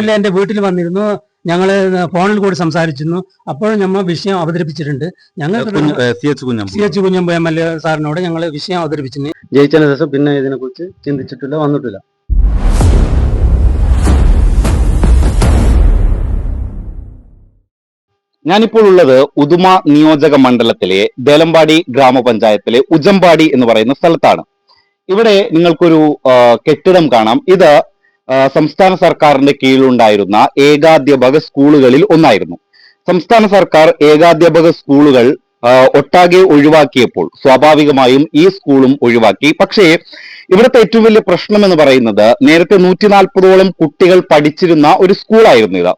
അല്ല, എന്റെ വീട്ടിൽ വന്നിരുന്നു. ഞങ്ങൾ ഫോണിൽ കൂടി സംസാരിച്ചിരുന്നു. അപ്പോഴും നമ്മൾ വിഷയം അവതരിപ്പിച്ചിട്ടുണ്ട്. ഞങ്ങൾ സി എച്ച് കുഞ്ഞമ്പു MLA സാറിനോട് ഞങ്ങൾ വിഷയം അവതരിപ്പിച്ചിട്ടുണ്ട്. ജയിച്ചതിന് ശേഷം പിന്നെ ഇതിനെക്കുറിച്ച് ചിന്തിച്ചിട്ടില്ല, വന്നിട്ടില്ല. ഞാനിപ്പോൾ ഉള്ളത് ഉദുമ നിയോജക മണ്ഡലത്തിലെ ദേലമ്പാടി ഗ്രാമപഞ്ചായത്തിലെ ഉജമ്പാടി എന്ന് പറയുന്ന സ്ഥലത്താണ്. ഇവിടെ നിങ്ങൾക്കൊരു കെട്ടിടം കാണാം. ഇത് സംസ്ഥാന സർക്കാരിന്റെ കീഴിലുണ്ടായിരുന്ന ഏകാധ്യാപക സ്കൂളുകളിൽ ഒന്നായിരുന്നു. സംസ്ഥാന സർക്കാർ ഏകാധ്യാപക സ്കൂളുകൾ ഒട്ടാകെ ഒഴിവാക്കിയപ്പോൾ സ്വാഭാവികമായും ഈ സ്കൂളും ഒഴിവാക്കി. പക്ഷേ ഇവിടുത്തെ ഏറ്റവും വലിയ പ്രശ്നം എന്ന് പറയുന്നത് നേരത്തെ 140ഓളം കുട്ടികൾ പഠിച്ചിരുന്ന ഒരു സ്കൂളായിരുന്നു ഇത്.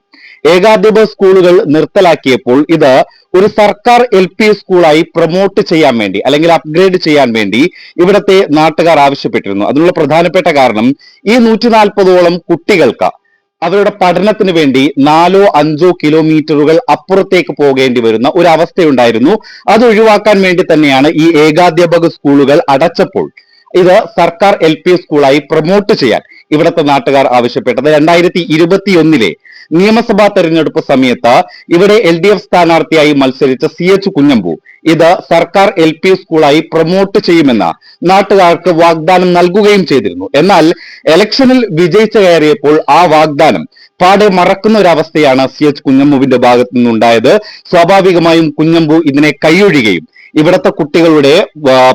ഏകാധ്യാപക സ്കൂളുകൾ നിർത്തലാക്കിയപ്പോൾ ഇത് ഒരു സർക്കാർ LP സ്കൂളായി പ്രൊമോട്ട് ചെയ്യാൻ വേണ്ടി അല്ലെങ്കിൽ അപ്ഗ്രേഡ് ചെയ്യാൻ വേണ്ടി ഇവിടുത്തെ നാട്ടുകാർ ആവശ്യപ്പെട്ടിരുന്നു. അതിനുള്ള പ്രധാനപ്പെട്ട കാരണം ഈ 140ഓളം കുട്ടികൾക്ക് അവരുടെ പഠനത്തിന് വേണ്ടി 4-5 കിലോമീറ്ററുകൾ അപ്പുറത്തേക്ക് പോകേണ്ടി വരുന്ന ഒരു അവസ്ഥയുണ്ടായിരുന്നു. അത് ഒഴിവാക്കാൻ വേണ്ടി തന്നെയാണ് ഈ ഏകാധ്യാപക സ്കൂളുകൾ അടച്ചപ്പോൾ ഇത് സർക്കാർ LP സ്കൂളായി പ്രൊമോട്ട് ചെയ്യാൻ ഇവിടുത്തെ നാട്ടുകാർ ആവശ്യപ്പെട്ടത്. 2021 നിയമസഭാ തെരഞ്ഞെടുപ്പ് സമയത്ത് ഇവിടെ LDF സ്ഥാനാർത്ഥിയായി മത്സരിച്ച CH കുഞ്ഞമ്പു ഇത് സർക്കാർ LP സ്കൂളായി പ്രൊമോട്ട് ചെയ്യുമെന്ന് നാട്ടുകാർക്ക് വാഗ്ദാനം നൽകുകയും ചെയ്തിരുന്നു. എന്നാൽ ഇലക്ഷനിൽ വിജയിച്ചു കയറിയപ്പോൾ ആ വാഗ്ദാനം പാടെ മറക്കുന്ന ഒരു അവസ്ഥയാണ് CH കുഞ്ഞമ്പുവിന്റെ ഭാഗത്തു നിന്നുണ്ടായത്. സ്വാഭാവികമായും കുഞ്ഞമ്പു ഇതിനെ കൈയൊഴിയുകയും ഇവിടുത്തെ കുട്ടികളുടെ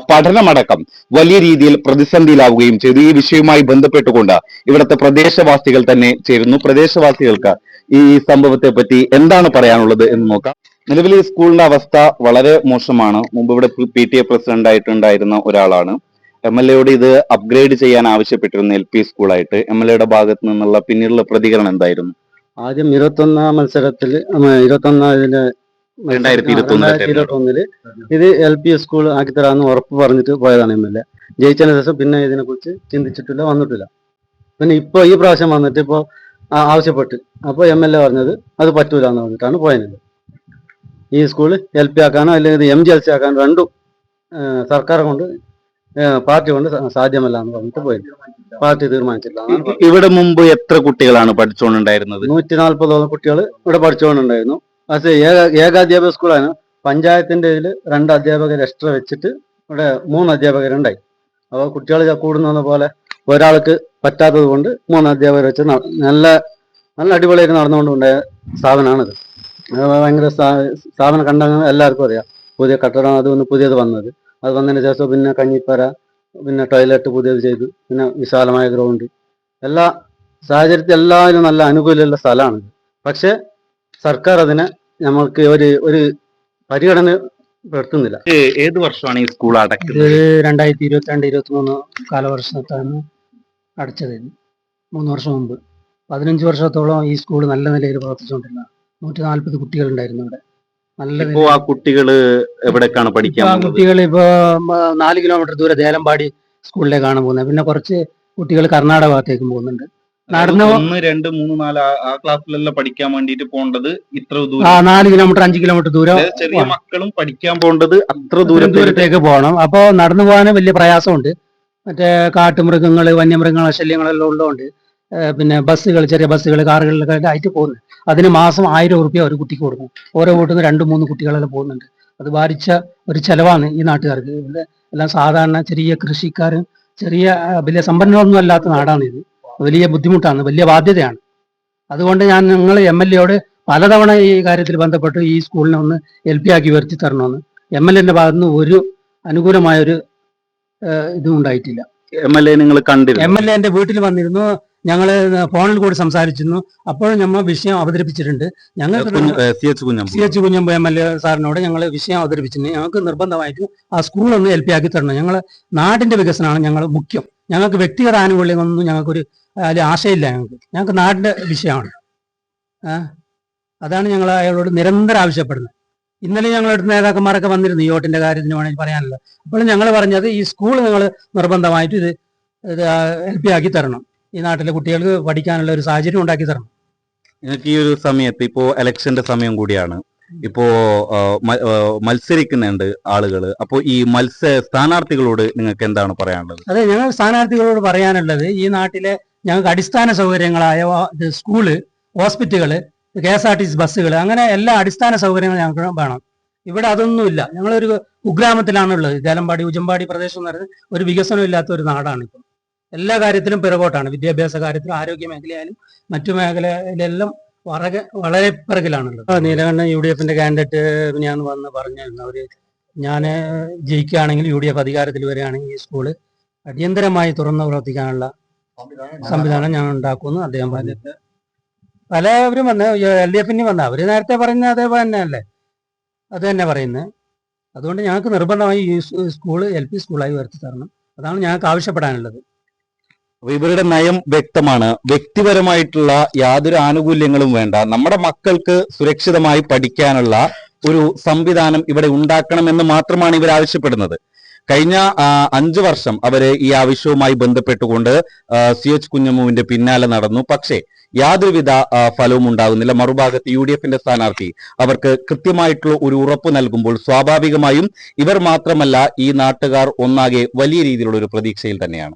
പഠനമടക്കം വലിയ രീതിയിൽ പ്രതിസന്ധിയിലാവുകയും ചെയ്തു. ഈ വിഷയവുമായി ബന്ധപ്പെട്ടുകൊണ്ട് ഇവിടുത്തെ പ്രദേശവാസികൾ തന്നെ ചേരുന്നു. പ്രദേശവാസികൾക്ക് ഈ സംഭവത്തെ പറ്റി എന്താണ് പറയാനുള്ളത് എന്ന് നോക്കാം. നിലവിൽ ഈ സ്കൂളിന്റെ അവസ്ഥ വളരെ മോശമാണ്. മുമ്പ് ഇവിടെ PTA പ്രസിഡന്റ് ആയിട്ടുണ്ടായിരുന്ന ഒരാളാണ്. MLAയോട് ഇത് അപ്ഗ്രേഡ് ചെയ്യാൻ ആവശ്യപ്പെട്ടിരുന്ന LP സ്കൂളായിട്ട്. MLAയുടെ ഭാഗത്ത് നിന്നുള്ള പിന്നീടുള്ള പ്രതികരണം എന്തായിരുന്നു? ആദ്യം 21 മത്സരത്തിൽ 2021 ഇത് LP സ്കൂൾ ആക്കിത്തരാന്ന് ഉറപ്പ് പറഞ്ഞിട്ട് പോയതാണ് MLA. ജയിച്ചതിന് ശേഷം പിന്നെ ഇതിനെക്കുറിച്ച് ചിന്തിച്ചിട്ടില്ല, വന്നിട്ടില്ല. പിന്നെ ഇപ്പൊ ഈ പ്രാവശ്യം വന്നിട്ട് ഇപ്പൊ ആവശ്യപ്പെട്ട് അപ്പൊ MLA പറഞ്ഞത് അത് പറ്റൂല എന്ന് പറഞ്ഞിട്ടാണ് പോയത്. ഈ സ്കൂള് LP ആക്കാനോ അല്ലെങ്കിൽ MGLC ആക്കാനോ രണ്ടും സർക്കാർ കൊണ്ട് പാർട്ടി കൊണ്ട് സാധ്യമല്ല എന്ന് പറഞ്ഞിട്ട് പോയത്. പാർട്ടി തീരുമാനിച്ചില്ല. ഇവിടെ മുമ്പ് എത്ര കുട്ടികളാണ് പഠിച്ചുകൊണ്ടുണ്ടായിരുന്നത്? 140ഓളം കുട്ടികൾ ഇവിടെ പഠിച്ചുകൊണ്ടുണ്ടായിരുന്നു. പക്ഷേ ഏകാധ്യാപക സ്കൂളാണ്. പഞ്ചായത്തിന്റെ ഇതിൽ 2 അധ്യാപകർ എക്സ്ട്രാ വെച്ചിട്ട് ഇവിടെ 3 അധ്യാപകരുണ്ടായി. അപ്പോൾ കുട്ടികൾ കൂടുന്ന പോലെ ഒരാൾക്ക് പറ്റാത്തത് കൊണ്ട് 3 അധ്യാപകർ വെച്ച് നല്ല അടിപൊളിയായിട്ട് നടന്നുകൊണ്ടുണ്ടായ സ്ഥാപനമാണിത്. ഭയങ്കര സ്ഥാപനം കണ്ടെങ്കിൽ എല്ലാവർക്കും അറിയാം. പുതിയ കട്ടടം അതൊന്ന് പുതിയത് വന്നത്. അത് വന്നതിന് ശേഷം പിന്നെ കഞ്ഞിപ്പര, പിന്നെ ടോയ്ലറ്റ് പുതിയത് ചെയ്തു, പിന്നെ വിശാലമായ ഗ്രൗണ്ട്, എല്ലാ സാഹചര്യത്തിൽ എല്ലാവരും നല്ല അനുകൂലമുള്ള സ്ഥലമാണിത്. പക്ഷെ സർക്കാർ അതിനെ നമ്മൾക്ക് ഒരു പരിഗണന പെടുത്തുന്നില്ല. ഏത് വർഷമാണ് ഈ സ്കൂൾ അടയ്ക്കുന്നത്? 2022-23 കാലവർഷത്താണ് അടച്ചത്. 3 വർഷം മുമ്പ്. 15 വർഷത്തോളം ഈ സ്കൂൾ നല്ല നിലയിൽ പ്രവർത്തിച്ചുകൊണ്ടിരുന്ന 140 കുട്ടികളുണ്ടായിരുന്നു ഇവിടെ. നല്ല ആ കുട്ടികള് എവിടേക്കാണ് പഠിക്കാൻ? കുട്ടികൾ ഇപ്പൊ 4 കിലോമീറ്റർ ദൂരെ ദേലമ്പാടി സ്കൂളിലേക്കാണ് പോകുന്നത്. പിന്നെ കുറച്ച് കുട്ടികൾ കർണാടക ഭാഗത്തേക്കും പോകുന്നുണ്ട്. നടന്ന് 1, 2, 3, 4 ആ ക്ലാസ്സിലെല്ലാം പഠിക്കാൻ വേണ്ടിട്ട് പോകേണ്ടത് ഇത്ര ദൂരം. 4 കിലോമീറ്റർ 5 കിലോമീറ്റർ ദൂരം. ചെറിയ മക്കളും പഠിക്കാൻ പോകേണ്ടത് അത്ര ദൂരത്തേക്ക് പോകണം. അപ്പൊ നടന്നു പോകാൻ വലിയ പ്രയാസമുണ്ട്. മറ്റേ കാട്ടുമൃഗങ്ങള്, വന്യമൃഗങ്ങളെ ശല്യങ്ങളെല്ലാം ഉള്ളതുകൊണ്ട് പിന്നെ ബസ്സുകൾ, ചെറിയ ബസ്സുകൾ, കാറുകളിലൊക്കെ ആയിട്ട് പോകുന്നത്. അതിന് മാസം 1000 രൂപ ഒരു കുട്ടിക്ക് കൊടുക്കും. ഓരോ വീട്ടിൽ നിന്ന് 2-3 കുട്ടികളെല്ലാം പോകുന്നുണ്ട്. അത് ഭാരിച്ച ഒരു ചെലവാണ് ഈ നാട്ടുകാർക്ക്. ഇവിടെ എല്ലാം സാധാരണ ചെറിയ കൃഷിക്കാരും വലിയ സമ്പന്നരൊന്നും അല്ലാത്ത നാടാണ് ഇത്. വലിയ ബുദ്ധിമുട്ടാണ്, വലിയ ബാധ്യതയാണ്. അതുകൊണ്ട് ഞങ്ങൾ MLAയോട് പലതവണ ഈ കാര്യത്തിൽ ബന്ധപ്പെട്ട് ഈ സ്കൂളിനെ ഒന്ന് LP ആക്കി ഉയർത്തി തരണമെന്ന്. MLAന്റെ ഭാഗത്തുനിന്ന് ഒരു അനുകൂലമായ ഒരു ഇതും ഉണ്ടായിട്ടില്ല. MLA നിങ്ങൾ കണ്ടിരുന്നു? MLA എന്റെ വീട്ടിൽ വന്നിരുന്നു. ഞങ്ങൾ ഫോണിൽ കൂടി സംസാരിച്ചിരുന്നു. അപ്പോഴും നമ്മൾ വിഷയം അവതരിപ്പിച്ചിട്ടുണ്ട്. ഞങ്ങൾ CH കുഞ്ഞമ്പു MLA സാറിനോട് ഞങ്ങൾ വിഷയം അവതരിപ്പിച്ചിട്ടുണ്ട്. ഞങ്ങൾക്ക് നിർബന്ധമായിട്ട് ആ സ്കൂളൊന്ന് LP ആക്കി തരണം. ഞങ്ങൾ നാടിന്റെ വികസനമാണ് ഞങ്ങൾ മുഖ്യം. ഞങ്ങൾക്ക് വ്യക്തിഗത ആനുകൂല്യങ്ങളൊന്നും ഞങ്ങൾക്കൊരു ആശയമില്ല. ഞങ്ങൾക്ക് നാടിന്റെ വിഷയമാണ്. അതാണ് ഞങ്ങൾ അയാളോട് നിരന്തരം ആവശ്യപ്പെടുന്നത്. ഇന്നലെ ഞങ്ങളെടുത്ത നേതാക്കന്മാരൊക്കെ വന്നിരുന്നു ഈ വോട്ടിന്റെ കാര്യത്തിന് വേണമെങ്കിൽ പറയാനുള്ളത്. അപ്പോൾ ഞങ്ങൾ പറഞ്ഞത് ഈ സ്കൂൾ നിങ്ങൾ നിർബന്ധമായിട്ട് ഇത് LP ആക്കി തരണം. ഈ നാട്ടിലെ കുട്ടികൾക്ക് പഠിക്കാനുള്ള ഒരു സാഹചര്യം ഉണ്ടാക്കി തരണം. നിങ്ങൾക്ക് ഈ ഒരു സമയത്ത് ഇപ്പോ ഇലക്ഷന്റെ സമയം കൂടിയാണ്. ഇപ്പോ മത്സരിക്കുന്നുണ്ട് ആളുകൾ. അപ്പോൾ ഈ സ്ഥാനാർത്ഥികളോട് നിങ്ങൾക്ക് എന്താണ് പറയാനുള്ളത്? അതെ, ഞങ്ങൾ സ്ഥാനാർത്ഥികളോട് പറയാനുള്ളത് ഈ നാട്ടിലെ ഞങ്ങൾക്ക് അടിസ്ഥാന സൗകര്യങ്ങളായ സ്കൂള് ഹോസ്പിറ്റലുകൾ, KSRTC ബസ്സുകൾ, അങ്ങനെ എല്ലാ അടിസ്ഥാന സൗകര്യങ്ങളും ഞങ്ങൾക്ക് വേണം. ഇവിടെ അതൊന്നുമില്ല. ഞങ്ങളൊരു കുഗ്രാമത്തിലാണുള്ളത്. ദേലമ്പാടി ഉജമ്പാടി പ്രദേശം എന്ന് പറയുന്നത് ഒരു വികസനം ഇല്ലാത്ത ഒരു നാടാണ്. ഇപ്പം എല്ലാ കാര്യത്തിലും പിറകോട്ടാണ്. വിദ്യാഭ്യാസ കാര്യത്തിലും ആരോഗ്യ മേഖലയായാലും മറ്റു മേഖലയിലെല്ലാം വളരെ പിറകിലാണുള്ളത്. നീലകണ്ഠൻ UDF കാൻഡിഡേറ്റ് ഞാൻ വന്ന് പറഞ്ഞിരുന്നു. അവര് ഞാൻ ജയിക്കുകയാണെങ്കിൽ UDF അധികാരത്തിൽ വരികയാണെങ്കിൽ ഈ സ്കൂള് അടിയന്തരമായി തുറന്നു പ്രവർത്തിക്കാനുള്ള സംവിധാനം ഞാൻ ഉണ്ടാക്കുമെന്ന് അദ്ദേഹം പറഞ്ഞിട്ട് പലവരും വന്ന് LDF വന്ന അവര് നേരത്തെ പറയുന്നത് അതേപോലെ തന്നെയല്ലേ, അത് തന്നെ പറയുന്നത്. അതുകൊണ്ട് ഞങ്ങൾക്ക് നിർബന്ധമായി ഈ സ്കൂള് LP സ്കൂളായി ഉയർത്തി തരണം. അതാണ് ഞങ്ങൾക്ക് ആവശ്യപ്പെടാനുള്ളത്. അപ്പൊ ഇവരുടെ നയം വ്യക്തമാണ്. വ്യക്തിപരമായിട്ടുള്ള യാതൊരു ആനുകൂല്യങ്ങളും വേണ്ട, നമ്മുടെ മക്കൾക്ക് സുരക്ഷിതമായി പഠിക്കാനുള്ള ഒരു സംവിധാനം ഇവിടെ ഉണ്ടാക്കണമെന്ന് മാത്രമാണ് ഇവർ ആവശ്യപ്പെടുന്നത്. കഴിഞ്ഞ 5 വർഷം അവര് ഈ ആവശ്യവുമായി ബന്ധപ്പെട്ടുകൊണ്ട് CH കുഞ്ഞമ്മുവിന്റെ പിന്നാലെ നടന്നു. പക്ഷേ യാതൊരുവിധ ഫലവും ഉണ്ടാകുന്നില്ല. മറുഭാഗത്ത് UDF സ്ഥാനാർത്ഥി അവർക്ക് കൃത്യമായിട്ടുള്ള ഒരു ഉറപ്പ് നൽകുമ്പോൾ സ്വാഭാവികമായും ഇവർ മാത്രമല്ല ഈ നാട്ടുകാർ ഒന്നാകെ വലിയ രീതിയിലുള്ള ഒരു പ്രതീക്ഷയിൽ തന്നെയാണ്.